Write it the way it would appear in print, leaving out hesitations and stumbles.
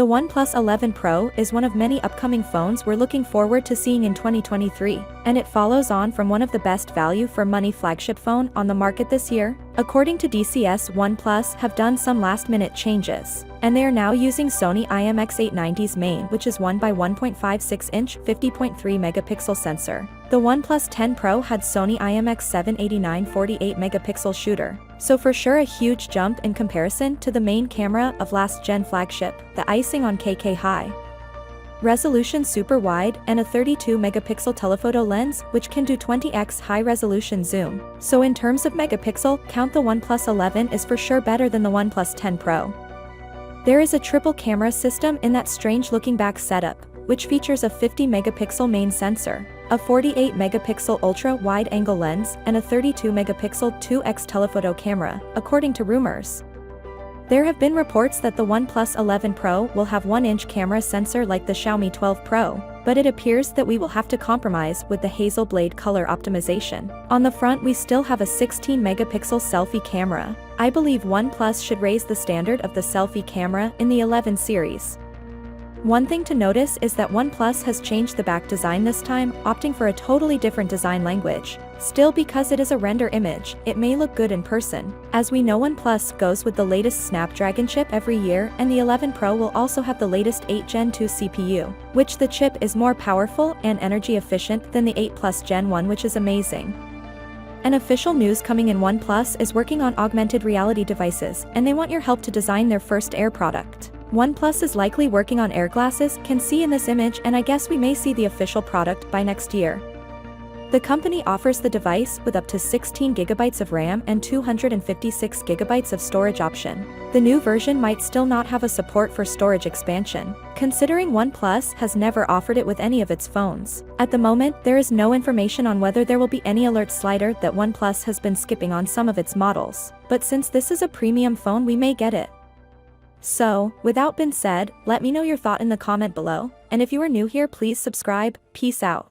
The OnePlus 11 Pro is one of many upcoming phones we're looking forward to seeing in 2023, and it follows on from one of the best value for money flagship phone on the market this year. According to DCS, OnePlus have done some last-minute changes, and they are now using Sony IMX890's main, which is 1x1.56-inch 50.3 megapixel sensor. The OnePlus 10 Pro had Sony IMX789 48 megapixel shooter, so for sure a huge jump in comparison to the main camera of last-gen flagship, the icing on KK high. Resolution super wide and a 32 megapixel telephoto lens which can do 20x high resolution zoom. So in terms of megapixel count, the OnePlus 11 is for sure better than the OnePlus 10 Pro. There is a triple camera system in that strange looking back setup, which features a 50 megapixel main sensor, a 48 megapixel ultra wide angle lens, and a 32 megapixel 2x telephoto camera, according to rumors. There have been reports that the OnePlus 11 Pro will have 1-inch camera sensor like the Xiaomi 12 Pro, but it appears that we will have to compromise with the hazel blade color optimization. On the front we still have a 16 megapixel selfie camera. I believe OnePlus should raise the standard of the selfie camera in the 11 series. One thing to notice is that OnePlus has changed the back design this time, opting for a totally different design language. Still, because it is a render image, it may look good in person. As we know, OnePlus goes with the latest Snapdragon chip every year, and the 11 Pro will also have the latest 8 Gen 2 CPU, which the chip is more powerful and energy efficient than the 8 Plus Gen 1, which is amazing. An official news coming in: OnePlus is working on augmented reality devices, and they want your help to design their first Air product. OnePlus is likely working on Air glasses, can see in this image, and I guess we may see the official product by next year. The company offers the device with up to 16 GB of RAM and 256 GB of storage option. The new version might still not have a support for storage expansion, considering OnePlus has never offered it with any of its phones. At the moment, there is no information on whether there will be any alert slider that OnePlus has been skipping on some of its models, but since this is a premium phone, we may get it. So, without being said, let me know your thought in the comment below, and if you are new here, please subscribe. Peace out.